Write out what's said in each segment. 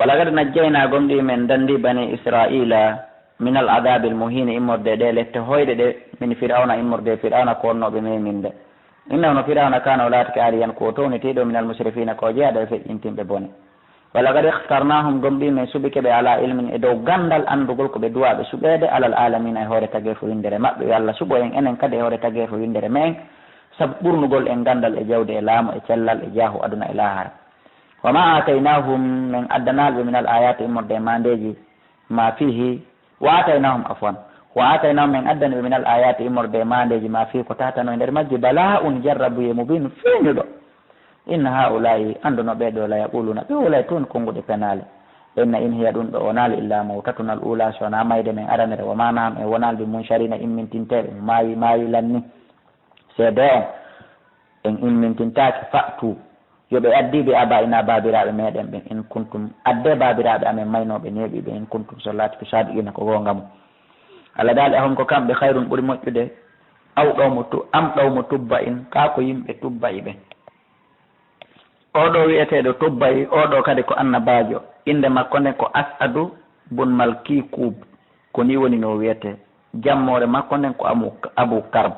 walagad najjayna gomɗi men dandi bani israila min al adabe al muhine immorde ɗe lette hoyɗe ɗe min fir'auna immorde fir'auna ko wonnoɓe meminde innahu no fir'auna kana o laatake ariyan ko townitiɗo min al musrifina ko jeeyaɗo e feƴƴintinɓe bone walagad ihtarnahum gomɗi men suɓikeɓe ala ilmin e dow gandal andugol ko ɓe duwaɓe suɓede alal alamina e hoore tagge fo windere mabɓe yo Allah suɓo en enen kadi e hoore tagge fo windere men saabu ɓurnugol en gandal e jawde e laamu e cellal e jaahu aduna e lahara wa ma ataynahum min addanalɓe min al ayati immorde e mandeji ma fihi wa ataynahum afwan wa ataynahum min addaniɓe min al ayati immorde e mandeji ma fihi ko tatano e nder majji bala un jarrabuye mubin feeñuɗo inna haulai anduno ɓeɗo la yaquluna ɓe wolay toon kongude penale inna in hiya ɗum ɗo wonali illa mawtatunal ula sona mayde men aranere wa manaham e wonalɓe munsharina immintinteɓe mayi lanni seede on en immintintaki fatu yoɓe addiɓe aba ina babiraɓe meɗen ɓen in kuntum adde babiraɓe amen maynoɓe neeɓiɓe in kuntum so laati ko sadiqina ko gongamu Allah dal e honko kamɓe hayrun ɓuuri moƴƴude am ɗowmo tubba in ka ko yimɓe tubba ɓe oɗo wiyeteɗo tubba i oɗo kadi ko annabajo inde makko nden ko asadu bun malki kub ko ni woni no wiyete jammore makko nden ko abou karb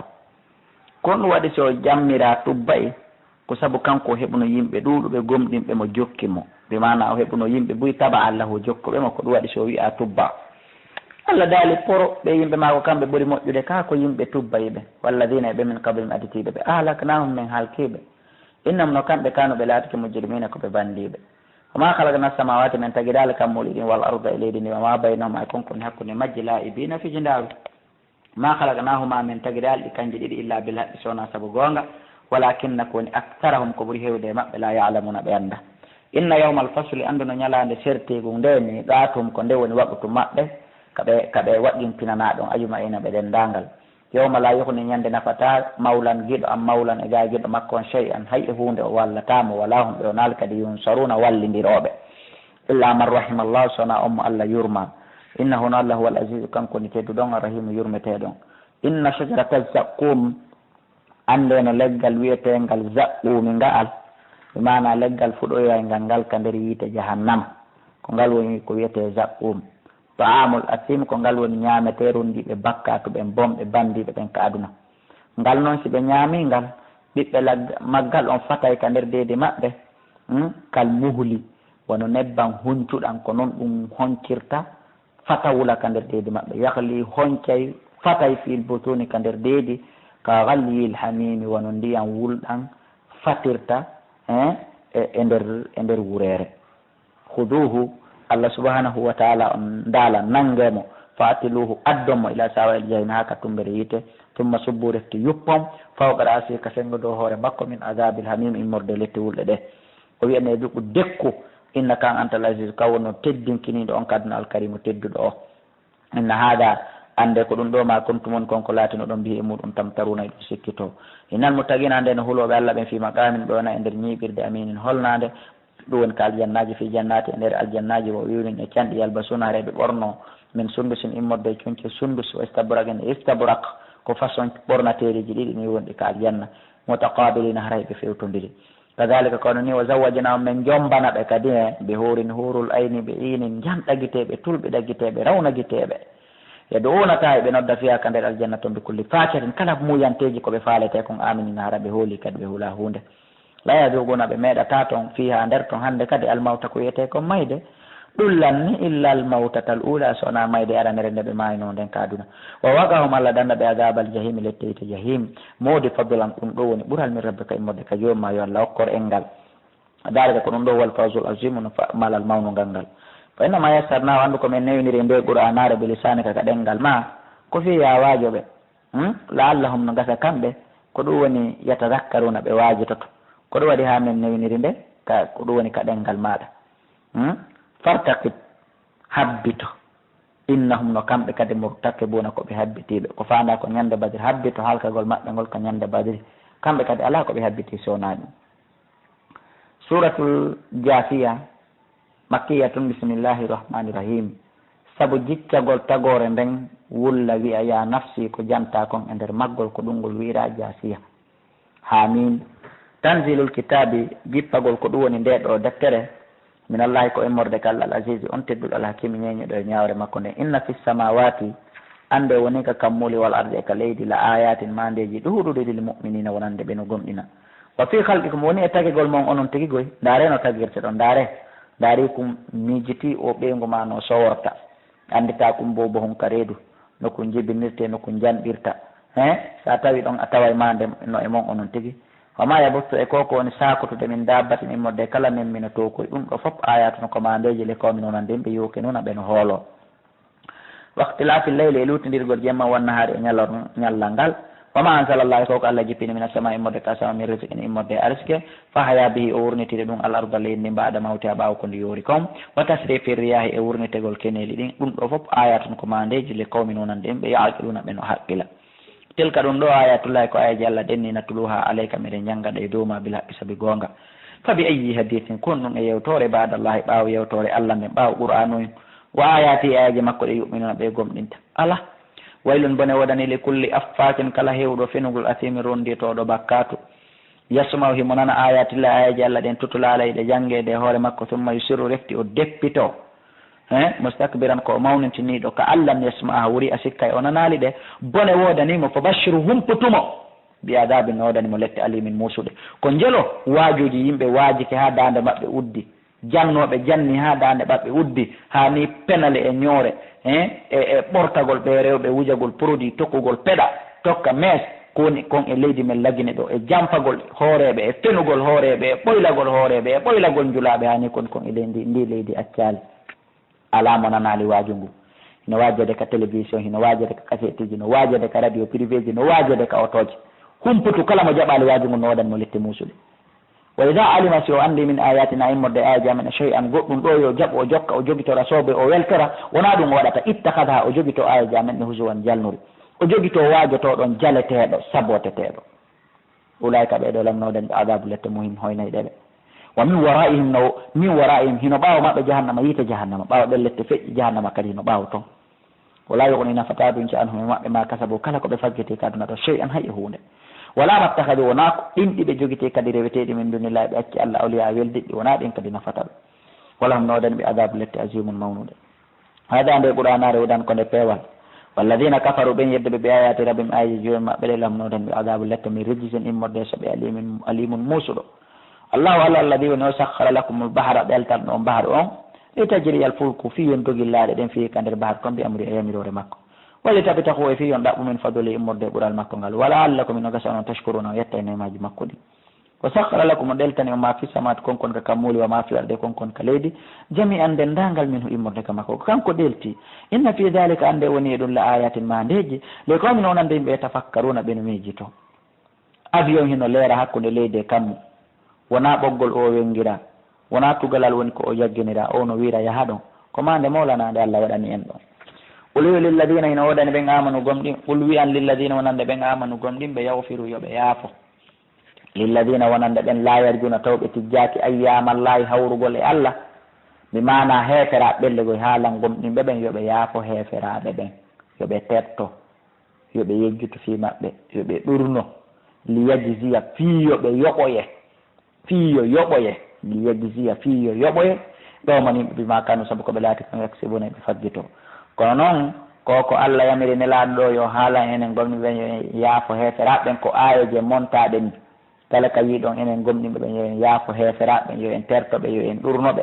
kon waɗi so jammira tubba i ko saabu kanko heɓuno yimɓe ɗuɗuɓe gomɗinɓe mo jokki mo ɓe mana o heɓuno yimɓe buy taba Allah o jokkuɓe mo ko ɗum waɗi so wiya tubba Allah daali poro ɓe yimɓe mako kamɓe ɓuuri moƴƴude ka ko yimɓe tubba yiɓe walladina e ɓe min kablum aditiɓe ɓe ahlaknahum min halkiɓe innam no kamɓe kano ɓe laatake mujrimina ko ɓe bandiɓe wama halakna samawati min tagidali kammuli ɗin wal arda e leydi ndi wama baynahum ay konkoni hakkude majji laibina fijindaɓe ma halaknahuma min tagidali ɗi kanji ɗiɗi illa bil haqqi sowna saabu gonga walakinna ko woni aktarahum ko ɓuuri hewde e maɓɓe la yalamuna ɓe anda inna yawma alfasli anduno ñalande sertigu ndeni ɗatum ko nde woni waɓutu maɓɓe kaɓe waɗɗintinana ɗon ayuma ina ɓe dendagal yawma la yuhni ñande nafata mawlan giɗo am mawlan e ga giɗo makko on chey an hay e hunde o wallatamo wala hum ɓe o naal kadi yunsaruna wallidiroɓe illa man rahimallahu sona on mo Allah yurma innahu no Allah huwal azizu kanko ni tedduɗon arrahimu yurmeteɗon inna shajarata zaqqum ande no leggal wiyetengal zaqqumi ngal mana leggal fuɗoyoyngal ngal ka nder yiite jahannam ko ngal woni ko wiyete zaqqum ta'amul asim ko ngal woni ñaameterundi ɓe bakkatu ɓen bomɓe bandiɓe ɓen ka aduna ngal noon si ɓe ñaami ngal ɓiɓɓe maggal on fatay ka nder deedi maɓɓe kal muhli wono nebban huncuɗan ko noon ɗum honcirta fata wula ka nder deedi maɓɓe yahli honcay fatay fil butuni ka nder deedi ka ghalyil hamimi wono ndiyam wulɗan fatirta e nder wurere huduhu Allah subhanahu wa ta'ala on ndaala nangemo fatiluhu addonmo ila sawa'il jahim haka tumbere yite tumma subbu refti yuppom fawqa ra'si ka sengo dow hoore makko min azabil hamim immorde letti wulɗe ɗe o wiyane duɓu dekku inna kan antal aziz kawono teddinkiniɗo on kaduna alkarimu tedduɗo o inna haada ande ko ɗum ɗo ma kontumon konko laatino ɗon mbihi e muɗum tamtaruna ɗum sikkito inal muttaqina nde no huloɓe Allah ɓen fi maqamin ɓe wona e nder ñiɓirde aminin holnade ɗum woni ko aljannaji fi jannati e nder aljannaji wo wiwrin e canɗi yalbasuna reɓe ɓorno min sundusin immorde cunce sundus o istabrak en istabrak ko façon ɓornateriji ɗiɗi ni wonɗi ka aljanna mutaqabilina haray ɓe fewtodiri kadalika kono ni o zawwajinahum min jombana ɓe kadi e ɓe hurin hurul ayni ɓe inin jam ɗaguiteɓe tulɓe ɗaguiteɓe rawnaguiteɓe yad'unata e ɓe nodda fiya ka nder aljanna toon ɓe kulli facatin kala muyanteji koɓe faalete kon aminina hara ɓe hooli kadi ɓe huula hunde la yaduguna ɓe meeɗata toon fiha nder toon hande kadi almawta ko wiyete kon mayde ɗullanni illa almawtatal ula sona mayde aranere nde ɓe mayno nden kaduna wa waqahum Allah danda ɓe agabal jahimi letteyte jahim modi fadlan ɗum ɗo woni ɓural min rabbika immorde ka jomma yo Allah hokkor engal darde ko ɗum ɗo wal fawzul azimu no malal mawnugal ngal fa innama yassarnahu andu komin newiniri nde qur'anare be lisanika ka ɗengal ma ko fi yawajo ɓe laallahum no gasa kamɓe ko ɗum woni yatadakkaruna ɓe wajitoto ko ɗum waɗi ha min newiniri nde ko ɗum woni ka ɗengal maɗa fartaqib habbito innahum no kamɓe kadi murtakibuna koɓe habbitiɓe ko fanda ko ñande badiri habbito halkagol maɓɓe ngol ko ñande badiri kamɓe kadi ala koɓe habbiti sonaɗi suratul jafiya makkiyatun bisimillahi rahmani rahim saabu jiccagol tagore nden wulla wiya ya nafsi ko janta kon e nder maggol ko ɗumgol wiira jasiya hamin tanzilul kitabi jippagol ko ɗum woni nde ɗo deftere min allahi ko immorde kalla al aziz on tedduɗo al hakimi ñeñuɗo e ñawre makko nde inna fi samawati ande woni ka kammuli wal ardi e ka leydi la ayatin mandeji ɗuhuɗuɗe lil muminina wonande ɓe no gomɗina wa fi halqikum woni e tagigol mon onon tigigoy ndaare no tagirte ɗon ndaari kum miijiti o ɓeygu ma no soworta andita kum bo hon ka reedu noko jibinirte noko janɗirta sa tawi ɗon a tawa ma nde no e mon onon tigi wama yabuttu e koko woni sakutude min dabbatin immorde kala men mina to koye ɗum ɗo fof ayatu no commandeji le kawmi noon ande ɓe yoke nuna ɓe no hoolo waqtilafi leyli e lutodirgol jemma wonna haari e ñallal ngal wama ansalallahu koko allah jippini min asama immorde ka sama min risque ne immorde ariske fa haya bihi o wurnitide ɗum al arda leydi ndi mbaɗa mawte ha ɓawa kodi yoori kom wa tasrifi riyahi e wurnitegol keneli ɗin ɗum ɗo fof ayatu no commandeji le kawmi noon ande ɓe yaqiluna ɓe no haqqila tilka ɗum ɗo ayatullahi ko ayaji allah ɗenni natuluha alayka miɗen janggaɗa e dowma bil haqqi saabi gonga fa bi ayi hadithin kon ɗum e yewtore badallahi ɓaawo yewtore allah men ɓaawo qur'anu wa ayati ayaji makko ɗe yuminuna ɓe gomɗinta ala waylun bone waɗani li kulli affakin kala hewɗo fenugol asimi ronditoɗo bakkatu yasmaw himo nana ayatillahi ayaji allah ɗen tutulalayi ɗe janggede hoore makko summa yusiru refti o deppito mustakbiran ko mawnintiniɗo ka allah yasmaha wuri a sikka e o nanali ɗe bone wodanimo fo bashiru humputumo bi adabi no wodanimo lette alimin musuɗe ko jelo waajuji yimɓe waajike ha dande mabɓe uddi jannoɓe janni ha dande mabɓe uddi ha ni penale e ñoore e ɓortagol ɓe rewɓe wujagol produit tokkugol peɗa tokka mes koni kon e leydi men lagine ɗo e jampagol hooreɓe e fenugol hooreɓe e ɓoylagol hooreɓe e ɓoylagol julaɓe hani kon e ndi leydi accali alama nanali waaju ngu no waajede ka télévision hino waajede ka cassette ji no waajede ka radio privé ji no waajede ka otoje humputu kala mo jaɓali waaju ngu no waɗanmo lette musuɗe wa ida alima si o andi min ayatina immorde ayaji amen chey an goɗɗum ɗo yo jaɓo o jokka o jogitora sobe o weltora wona ɗum o waɗata ittahadha o jogito ayaji amen ɗe husuwan jalnuri o jogito waajotoɗon jaleteɗo saboteteɗo ulayka ɓeɗo lamnoɗen ɓe adabu lette muhim hoynayi ɗeɓe wa min wara'ihim hino ɓaawo maɓɓe jahannama yiite jahannama ɓaawo ɗen lette feƴƴi jahannama kadi hino ɓaawo toon wala yugnina fatadunci anhum maɓɓe ma kasabu kala koɓe faggete kaduna ɗo chey an hay e hunde wala mattahadu wona ko ɗin ɗiɓe jogite kadi reweteɗi min dunillahi ɓe acci allah awliya weldiɗɗi wona ɗin kadi nafata ɓe wala hum noden ɓe adabu lette azimun mawnude hada nde ɓuranare wudan ko nde peewal walladina kafaru ɓen yedde ɓe ɓe ayati rabim ayi joni maɓɓe ɗe lamnoden ɓe adabu lette min rejisen immorde so ɓe alimun musuɗo allahu allah alladi woni o sahara lakum lbahara ɓeltan ɗon bahar on li tajriya al fulku fi yon dogillaɗe ɗen fi ka nder bahar kon mbi amri e yamirore makko walli tabitahu e fi yon ɗaɓɓumen fadoli immorde ɓural makko ngal wala allah komin o gasa onon tashkuruna o yetta e nemaji makko ɗi o sahara lakum o ɗeltani o ma fi samati konkon ka kammuli wa ma fi arde konkon ka leydi jami an dendagal min ho immorde ka makko kanko ɗelti inna fi dalika ande woni e ɗum la ayatin ma ndeji le komin on ande yimɓe tafakkaruna ɓeno miijito avion hino leera hakkude leydi e kammu wona ɓoggol o wengira wona tugalal woni ko o jagginira o no wiira yaha ɗon ko mande mawlanade allah waɗani en ɗon uluwi lilladina hino woɗani ɓen amanu gomɗin ul wi an lilladina wonande ɓen amanu gomɗin ɓe yawfiru yoɓe yaafo lilladina wonande ɓen la yarjuna tawɓe tijjaki ayyamallahi hawrugol e allah mi mana heefera ɓellegoy haalan gomɗinɓe ɓen yoɓe yaafo heeferaɓe ɓen yoɓe terto yoɓe yejjuto fi maɓɓe yoɓe ɗurno liyajziya fiyoɓe yoɓoye fiyo yoɓoye liyajziya fiyo yoɓoye ɗomanimɓe bima kanu saabu koɓe laati kon yaksibuna ɓe faggito kono noon koko allah yamiri nelaɗo ɗo yo haala enen gomɗiɓe ɓen yo yaafo heeferaɓe ɓen ko ayoje montaɗe ni kala ka yiɗon enen gomɗiɓe ɓen yo en yaafo heeferaɓe ɓen yo en tertoɓe yo en ɗurnoɓe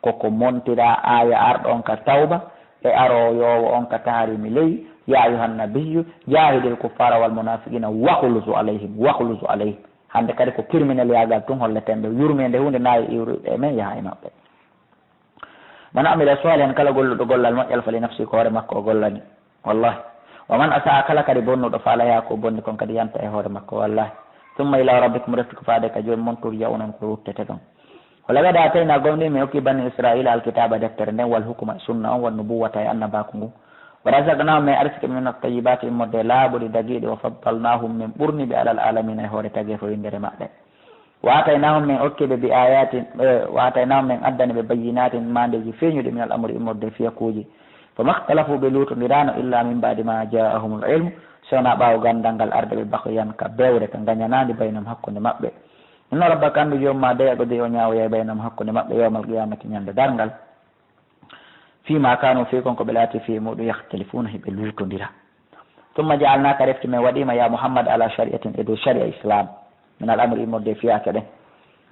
koko montira aya arɗo on ka tawba e aro yowo on ka taharimi ley ya ayuhan nabiyyu jahidil kuffara wal munafiqina wahlusu alayhim hande kadi ko criminel yagal tun holletemɓe yurmede hunde nayi iwruɓe men yaha e maɓɓe man amila salihan kala golluɗo gollal moƴƴal fali nafsi ko hoore makko o gollani wallahi wa man asa kala kadi bonnuɗo falaya ko bonni kon kadi yanta e hoore makko wallahi tumma ila rabbikum refti ko faade ka joni mon turja unan ko ruttete ɗon wala gada atayna gomɗi mi hokki bani israila alkitaba deftere nden wal hukuma sunna on wal nubuwata e annabaku ngu wa razaqnahum min arsike min at-tayyibati immorde laaɓuɗi dagiɗi wa faddalnahum min ɓurniɓe alal alamina e hoore tagi fo windere maɓɓe wa ataynahum min okkiɓe bi ayatin wa ataynahum min addani ɓe bayinatin mandeji feeñuɗe min al amri immorde fiyakuji fama htalafu ɓe lutodirano illa min badi ma jaahum l ilmu sowna ɓaawo gandal ngal arde ɓe bakoyan ka bewre ka gañanadi baynum hakkude maɓɓe inna rabbaka andu jomma deyaɗo de o ñaawoya baynam hakkude maɓɓe yawmal qiyamati ñande darngal fima kanu fi kon ko ɓe laati fi muɗum yahtalifuna hiɓe luutodira tumma jaalnaka refti min waɗima ya mouhammad ala shariatin e dow sharia islam min al amre immorde fiyake ɗen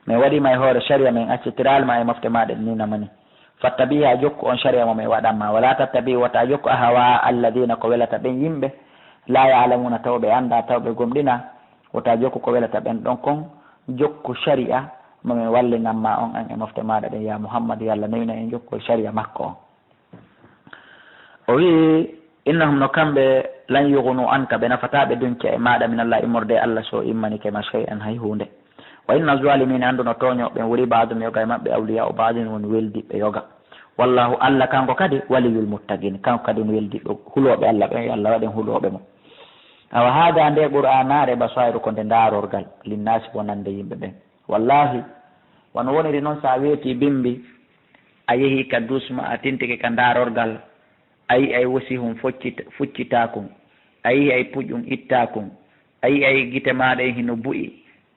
min waɗima e hoore sharia min accitiralma e mofte maɗe ninamani fattabi ha jokku on sharia mo min waɗanma wala tattabi wata jokku a hawa alladina ko welata ɓen yimɓe la yalamuna taw ɓe anda taw ɓe gomɗina wota jokku ko welata ɓen ɗon kon jokku sharia momin wallinanma on an e mofte maɗa ɗen ya mouhammad yallah nayna en jokku sharia makko on o wi innahum no kamɓe lan yugunu anka ɓe nafataɓe dunca e maɗa min allah immorde allah so immanike ma chey an hay hunde wa inna zalimina andu no toñoɓen woni badum yoga e mabɓe awliya o badum woni weldiɓe yoga wallahu allah kanko kadi waliyul muttaqin kanko kadi no weldiɓe huloɓe allah ɓe allah waɗen huloɓe mo awa haada nde qur'anare basairu ko nde darorgal linnasi wonande yimɓe ɓen wallahi wono woniri noon sa weeti bimbi a yeehi ka dusma a tintike ka darorgal ayi ay wasihum fuccitakum ayi ay puƴƴum ittakum ayi ay gite maɗa hino bu'i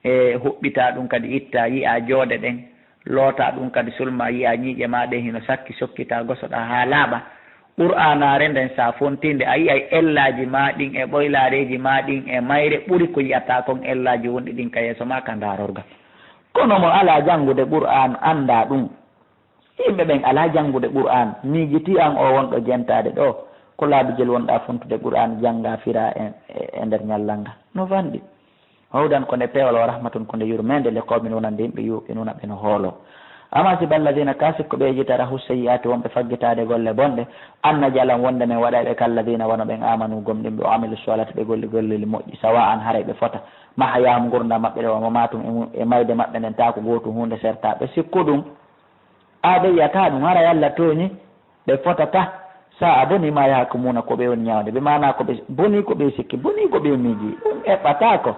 e huɓɓita ɗum kadi itta yiya joode ɗen loota ɗum kadi sulma yiya ñiiƴe maɗa hino sakki sokkita gosoɗa ha laaɓa qur'anare nden sa fontinde ayi ay ellaji maɗin e ɓoylareji maɗin e mayre ɓuri ko yiyata kon ellaji wonɗi ɗin ka yeeso ma ka darorgal kono mo ala janngude qur'an anda ɗum yimɓe ɓen ala janngude qur'an miijiti an o wonɗo jentade ɗo ko laabijel wonɗa fontude qur'an jannga fira e nder ñallal ngal no vanɗi hawdan ko nde pewol o rahmatun ko nde yurmede le komin wonande yimɓe yuɓinuna ɓe no hoolo ama siba alladina ka sikko ɓe jitara husseyiyati wonɓe faggitade golle bonɗe anna jalan wonde men waɗayɓe kalladina wono ɓen amanu gomɗinɓe o amilu solata ɓe golli golleli moƴƴi sawa an haray ɓe fota mahayam gurdam maɓɓe ɗe wamo matum e mayde maɓɓe nden ta ko gotu hunde serta ɓe sikku ɗum aɓe yiyata ɗum hara yallah toñi ɓe fotata sa a boni ma yaha ko muna ko ɓe woni ñawde ɓe mana koɓe boni ko ɓe sikki boni ko ɓe miiji ɗum eɓɓatako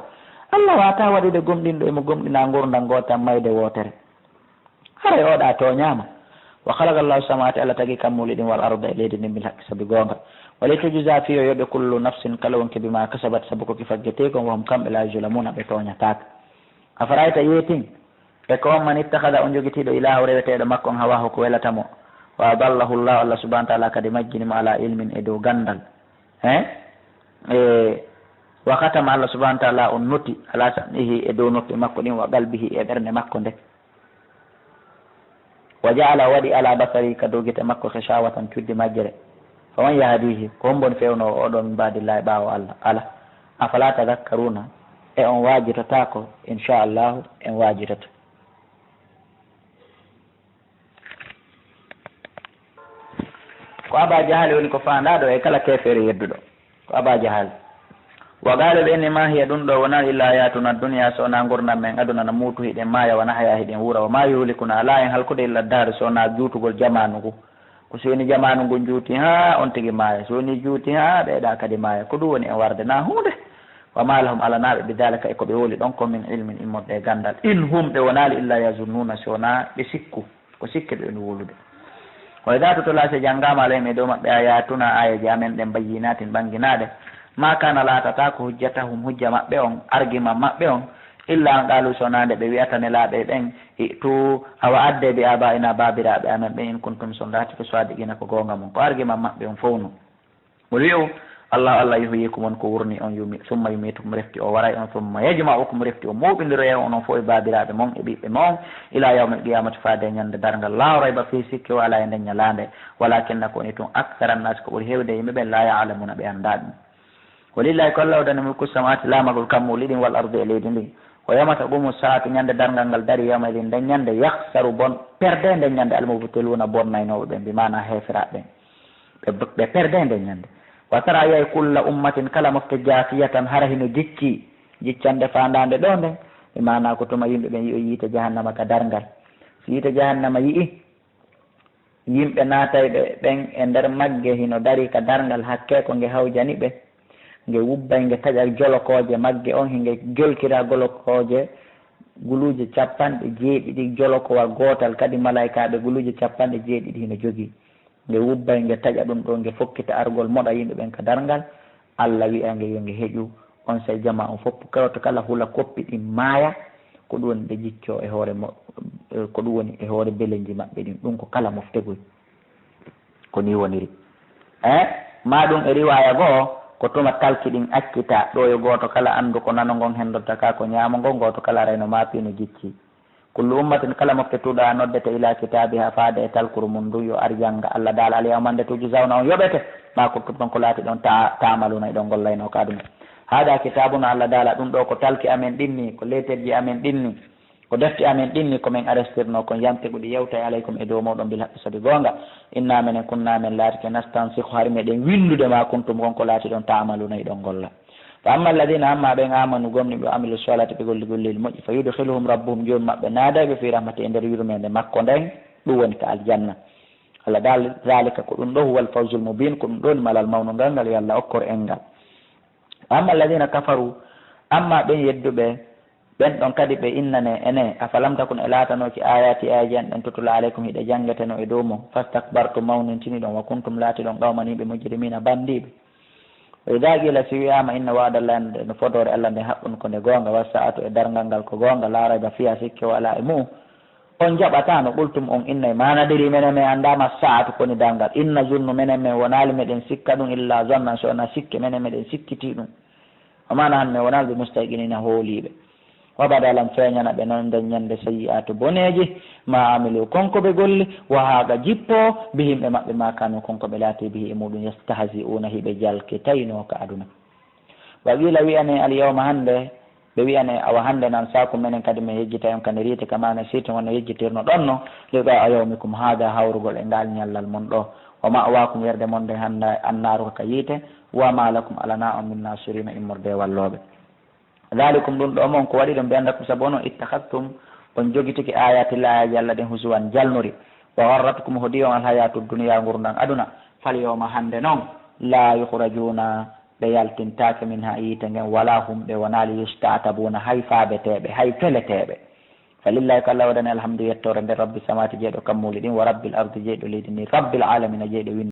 allah wata waɗude gomɗinɗo emo gomɗina gurdam gotan mayde wotere haray oɗa toñama wa khalaqa llahu samawati allah tagui kammuli ɗin wal arda e leydi ndin bil haqqi saabi gonga wali tujusa fiyo yoɓe kullu nafsin kala wonke bima kasabat saabu koki faggete kon wohom kamɓe la julamuna ɓe toñataka a farayta yeetin e ko on man ittahada on joguitiɗo ilahu reweteɗo makko on hawahu ko welatamo wa adallahu llahu allah subahana taala kadi majjinimo ala ilmin e dow gandal wa katama allah subahana taala on noti ala sam'ihi e dow noppi makko ɗin wa qalbihi e ɓernde makko nde wa jaala waɗi ala basari ka dow guite makko heshawatan cuddi majjere faman yahdihi ko hombon fewno oɗon min mbadillahi ɓawo allah ala afala tadakkaruna e on wajitatako inchallahu en wajitata ko aba jahali woni ko fandaɗo e kala kefere yedduɗo ko aba jahali wagaalo ɓeni ma hiya ɗum ɗo wona illa yatuna duniya so wona gurdam men aduna no muutu hiɗen maya wona haya hiɗen wuura o ma yuhlikuna ala en halkude illa daare so wona juutugol jamanu ngu ko so woni jamanu ngu juuti ha on tigui maaya so woni juuti ha ɓeeɗa kadi maaya ko ɗum woni en warde na hunde wa ma lahum alanaɓe bidalika e koɓe woli ɗon ko min ilmin immorde e gandal in hum ɓe wonali illa yazunnuna so wona ɓe sikku ko sikke ɓe woni wolude o ida totola so janggama alayhim e dow maɓɓe ayatuna ayaji amen ɗen bayyinatin ɓangguinaɗe ma kana laatata ko hujjatahum hujja maɓɓe on argument maɓɓe on illa an qaalu sonande ɓe wiyatane laaɓe ɓen to awa adde ɓe aba ina babiraɓe amen ɓen in kuntum sondati ko sadiqina ko gonga mum ko argument maɓɓe on fowno o wi'u allah yuhyikum on ko wurni on yumi summa yumitukum refti o waray on summa yajma'ukum refti o moɓidiro e onon fo e babiraɓe mon e ɓiɓɓe mon ila yawmil qiyamati faade ñande dargal la rayba fi sikki wala e nden ñalande walakinna ko woni tun akthara annasi ko ɓuuri hewde yimɓe ɓen la ya'lamuna ɓe anda ɗum walillahi ko allah waɗani mulku samawati lamagol kammuli ɗin wal ardi e leydi ndin o yamata ɓumu saatu ñande dargal ngal dari yawma ɗin nden ñande yahsaru bon perde nden ñande almubtiluna bonnaynoɓe ɓen mbimana hefiraɓe ɓe perde nden ñande wa tara yay kulla ummatin kala mofte jafiyatan hara hino jiccande fandade ɗo nden e mana ko tuma yimɓe ɓen yi'o yiite jahannama ka dargal so yiite jahannama yi'i yimɓe naatayɓe ɓen e nder magge hino dari ka dargal hakke ko nge hawjani ɓe nge wubbay nge taƴa jolokoje magge on hinge jolkira jolokoje guluuje 70 jolokowal gotal kadi malaikaɓe guluuje 70 hino jogui nge wubbay nge taƴa ɗum ɗo nge fokkita argol moɗa yimɓe ɓen ka dargal allah wiya nge yo nge heƴu on say jama on fopp kawto kala hula koppi ɗi maaya ko ɗum woni ɓe jicco e hoore ko ɗum woni e hoore beleji maɓɓe ɗin ɗum ko kala moftegoy ko ni woniri ma ɗum e riwaya goo ko tuma talki ɗin accita ɗo e goto kala andu ko nano ngon hendotta ka ko ñaamo ngon goto kala rayno mapino jicci kullu ummatin kala moftetuɗa noddete ila kitabiha faade e talkuru mum ndu yo ar janga Allah dal alyawmande tuji zawna on yoɓete ma ko ɗon ko laati ɗon tamaluna e ɗon gollayno ka ɗum haada kitabuna Allah dala ɗum ɗo ko talki amen ɗinni ko leterji amen ɗinni ko defti amen ɗinni komin arestirno kon yamteguɗi yewta alaykum e dow moɗon bil haqqi sadi gonga inna menen kunna men laatike nastansihu hari meɗen windude ma kuntum gonko laati ɗon tamaluna e ɗon golla fa amma alladina amma ɓen amanu gomni ɓe amilu solati ɓe golli gollil moƴƴi fa yudkhiluhum rabbuhum joni maɓɓe naadaɓe fi rahmati e nder yurmede makko nden ɗum woni ka aljanna Allah dal zalika ko ɗum ɗo huwal fawzul mubin ko ɗum ɗoni malal mawnu ngal ngal yo Allah okkor en ngal amma alladina kafaru amma ɓen yedduɓe ɓen ɗon kadi ɓe innane ene afalam takun e laatanoki ayati ayaji an ɗen tutula aleykum hiɗe jangeteno e dow mon fastakbartum mawnintini ɗon wa kuntum laati ɗon qawmaniɓe mujrimina bandiɓe wa ida qila si wiyama inna wa'dallahi no fodore Allah nde haɓɓun ko nde gonga wa sa'atu e dargal ngal ko gonga la rayba fiha sikke wala e mum on jaɓata no qultum on inna manadiri menen men andama sa'atu koni dargal inna zunnu menen men wonali meɗen sikka ɗum illa zannan so wona sikke menen meɗen sikkiti ɗum omana han mi wonal ɓe mustaqinina hooliɓe wa badalam feeñana ɓe noon nden ñande sayi'atu boneji ma amilu konko ɓe golli wa haaga jippo bi himɓe maɓɓe ma kanu konko ɓe laati bihi e muɗum yastahzi'una hiɓe jalke tawino ka aduna wa qila wiyane alyawma hande ɓe wiyane awa hande nan saku menen kadi mi yejjita on kane riite kamane siti wonno yejjitirno ɗonno liqa a yawmikum haada hawrugol e ngal ñallal mon ɗo wa ma'wakum yerde mon nde hande annaru ka yiite wa ma lakum alana on min nasirina immorde walloɓe dalikum ɗum ɗo mon ko waɗi ɗum ɓe andakum saabu onon ittahadtum on jogitiki ayatillahi Allah ɗen husuwan jalnuri wa warratkum hoodi on alhayatu duniya gurdam aduna fal yawma hande noon la yukhrajuna ɓe yaltintake min ha yiite ngen wala hum ɓe wonali yustatabuna hay faabeteɓe hay feleteɓe falillahi ko Allah waɗani alhamdu yettore nder rabbi samati jeeɗo kammuli ɗin wa rabbil ardi jeeɗo leydi ni rabbil alamina jeeɗo windi